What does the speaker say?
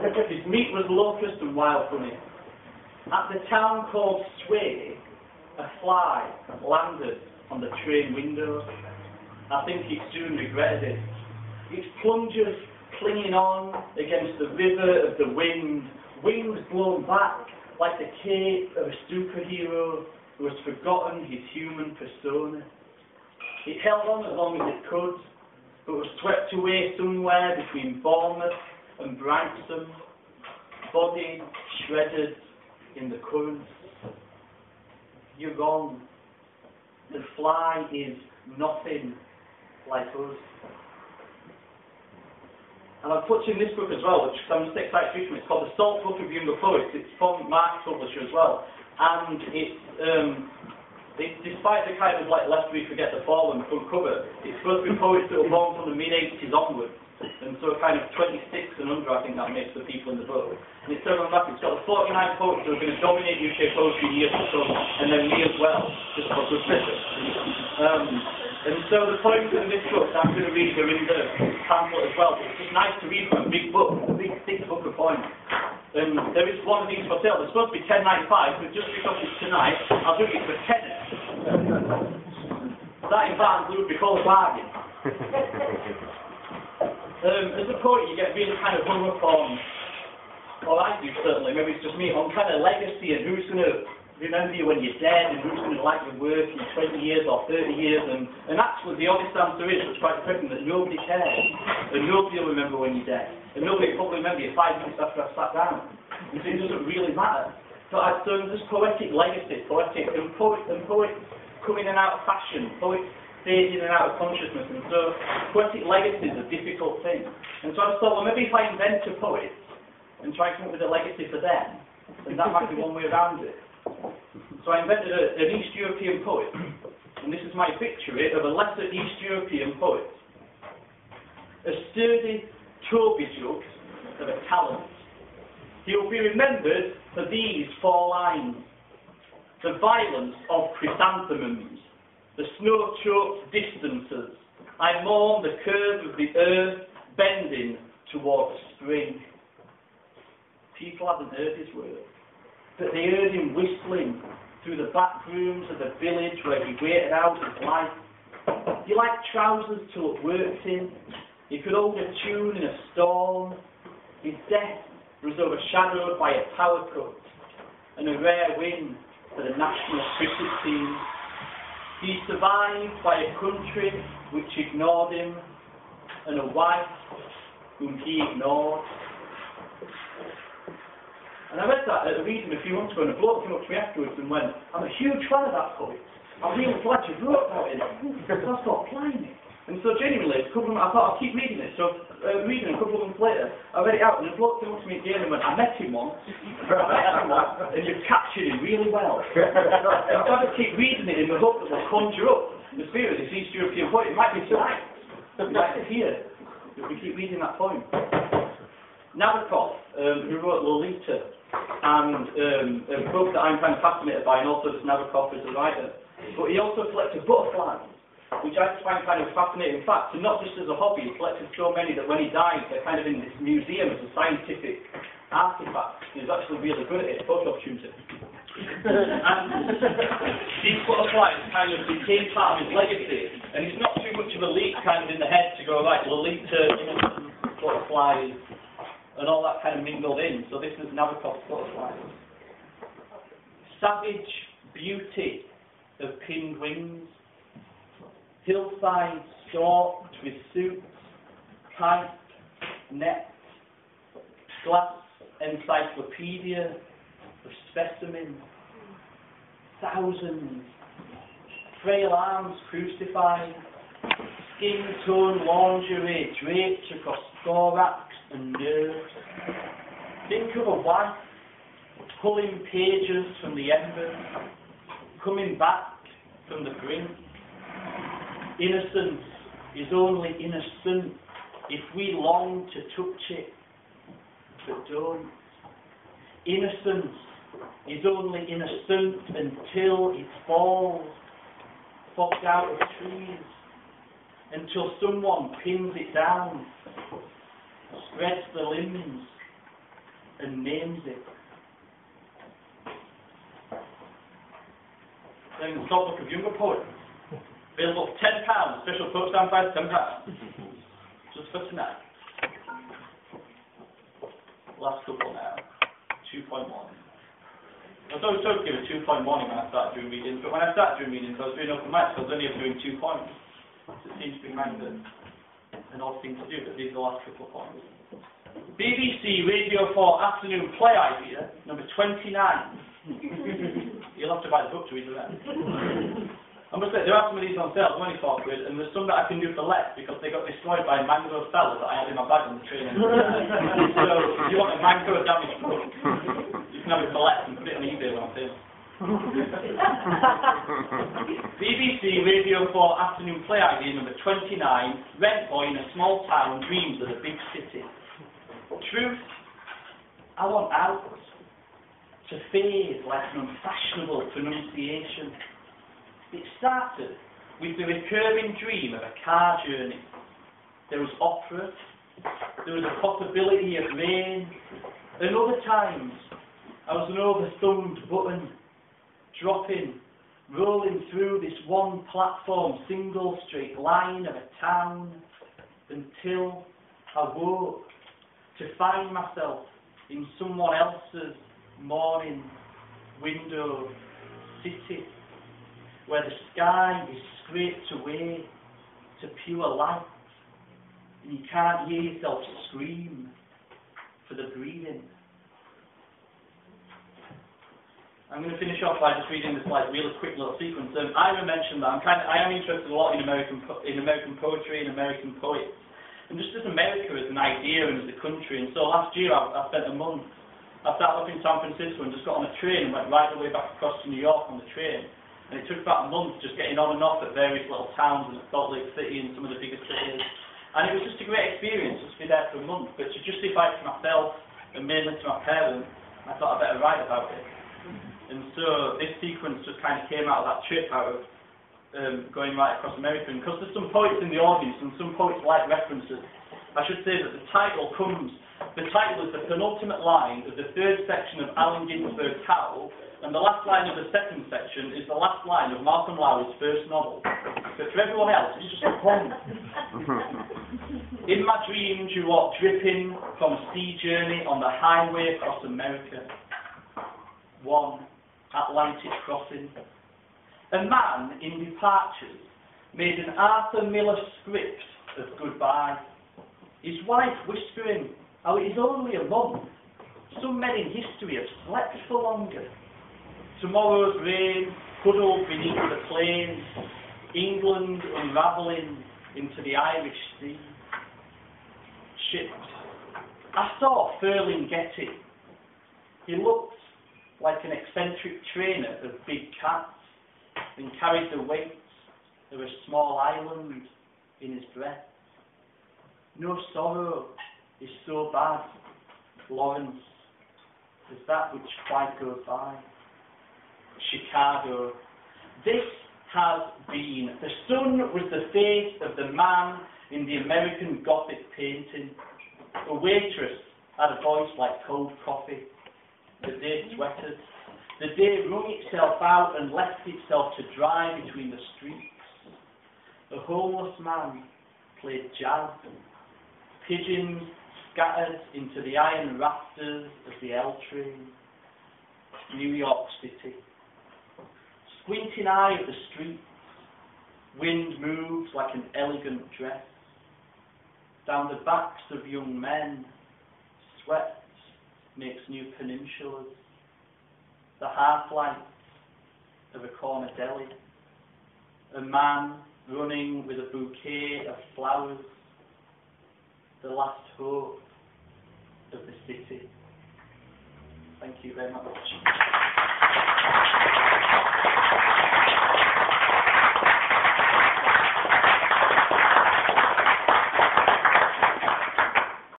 His meat was locust and wild honey. At the town called Sway, a fly landed on the train window. I think he soon regretted it. Its plungers clinging on against the river of the wind, wings blown back like the cape of a superhero who has forgotten his human persona. It held on as long as it could, but was swept away somewhere between Bournemouth and Branksome, body shredded in the currents. You're gone. The fly is nothing like us. And I've put in this book as well, which I'm just excited to read from. It's called The Salt Book of Younger Poets. It's from Mark's publisher as well. And it's despite the kind of like Lest We Forget the Fallen front cover, it's supposed to be poets that were born from the mid-80s onwards. And so kind of 26 and under, I think that makes the people in the book. And it's turned on back, it's got the 49 poets who are going to dominate UK poetry in years to come, and then me as well, just for good measure. And so the poems in this book that I'm going to read are in the pamphlet as well. It's just nice to read from a big book, a big thick book of poems. And there is one of these for sale. It's supposed to be £10.95, but just because it's tonight, I'll do it for tenner. That in fact would be called a bargain. As a poet, you get really kind of hung up on, or I do certainly, maybe it's just me, on kind of legacy and who's going to remember you when you're dead and who's going to like your work in 20 years or 30 years. And actually the honest answer is, which is quite depressing, that nobody cares. And nobody will remember when you're dead. And nobody will probably remember you 5 minutes after I've sat down. And so it doesn't really matter. But there's poetic legacy, and poets come in and out of fashion, poets fade in and out of consciousness, and so poetic legacy is a difficult thing. And so I just thought, well, maybe if I invent a poet and try to come up with a legacy for them, then that might be one way around it. So I invented an East European poet, and this is my picture of a lesser East European poet. A sturdy Toby jug of a talent. He will be remembered for these 4 lines. The violence of chrysanthemums, the snow-choked distances. I mourn the curve of the earth bending towards spring. People haven't heard his words, but they heard him whistling through the back rooms of the village where he waited out his life. He liked trousers to look worked in. He could hold a tune in a storm. His death was overshadowed by a power cut and a rare win for the national cricket team. He survived by a country which ignored him and a wife whom he ignored. And I read that at a reading a few months ago, and a bloke came up to me afterwards and went, I'm a huge fan of that poet. I'm really glad you wrote about it. Because I thought, blimey. And so genuinely, I thought I'll keep reading it. So reading a couple of months later, I read it out, and a bloke came up to me at the end and went, I met him once, and you've captured him really well. And so I just keep reading it in the hope that we'll conjure up the spirit of this East European poet. It might be tonight. It might be here. If we keep reading that poem. Nabokov, who wrote Lolita, and a book that I'm kind of fascinated by, and also just Nabokov as a writer. But he also collected butterflies, which I just find kind of fascinating. In fact, and not just as a hobby, he collected so many that when he died, they're kind of in this museum as a scientific artifact. He's actually really good at it, photo opportunity. And these butterflies kind of became part of his legacy, and it's not too much of a leap kind of in the head to go, right, Lolita, butterflies, and all that kind of mingled in. So this is Nabokov's butterflies. Savage beauty of pinned wings, hillsides stalked with suits, tight, net, glass encyclopedia of specimens, thousands, frail arms crucified, skin-toned lingerie draped across thorax and nerves. Think of a wife pulling pages from the embers, coming back from the brink. Innocence is only innocent if we long to touch it, but don't. Innocence is only innocent until it falls out of trees, until someone pins it down, spreads the limbs, and names it. Then the Stockbook of Younger Poets. Available for £10, special poststamp price £10. Just for tonight. Last couple now. 2.1. I was always supposed to give a 2.1 when I started doing readings, but when I started doing readings I was doing open mics, so I was only doing 2 points. So it seems to be kind of an odd thing to do, but these are the last couple of points. BBC Radio 4 afternoon play idea, number 29. You'll have to buy the book to read the rest. I must say, there are some of these on sale, only £4, and there's some that I can do for less because they got destroyed by a mango salad that I had in my bag on the train. So, if you want a mango damaged book, you can have it for less and put it on eBay when I'm famous. BBC Radio 4 afternoon play idea number 29. Rent boy in a small town dreams of a big city. Truth, I want out to fade like an unfashionable pronunciation. It started with the recurring dream of a car journey. There was opera, there was a possibility of rain, and other times I was an overthumbed button, dropping, rolling through this one platform, single straight line of a town, until I woke to find myself in someone else's morning window city, where the sky is scraped away to pure light, and you can't hear yourself scream for the breathing. I'm going to finish off by just reading this really quick little sequence. Ira mentioned that I am interested a lot in American poetry and American poets, and just as America as an idea and as a country. And so last year I spent a month. I started up in San Francisco and just got on a train and went right the way back across to New York on the train. And it took about a month just getting on and off at various little towns in Salt Lake City and some of the bigger cities. And it was just a great experience just to be there for a month. But to justify it to myself and mainly to my parents, I thought I'd better write about it. And so this sequence just kind of came out of that trip, out of going right across America. And because there's some poets in the audience and some poets like references, I should say that the title is the penultimate line of the third section of Allen Ginsberg's Howl, and the last line of the second section is the last line of Malcolm Lowry's first novel. But for everyone else, it's just a poem. In my dreams, you walk dripping from a sea journey on the highway across America. One Atlantic crossing. A man in departures made an Arthur Miller script of goodbye. His wife whispering, "Oh, it is only a month. Some men in history have slept for longer." Tomorrow's rain huddled beneath the plains, England unravelling into the Irish Sea. Shipped. I saw Ferlinghetti. He looked like an eccentric trainer of big cats and carried the weight of a small island in his breast. No sorrow is so bad, Florence, as that which quite goes by. Chicago. This has been. The sun was the face of the man in the American Gothic painting. A waitress had a voice like cold coffee. The day sweated. The day wrung itself out and left itself to dry between the streets. A homeless man played jazz. Pigeons scattered into the iron rafters of the L train. New York City. Squinting eye of the streets. Wind moves like an elegant dress. Down the backs of young men, sweat makes new peninsulas. The half-lights of a corner deli. A man running with a bouquet of flowers. The last hope of the city. Thank you very much.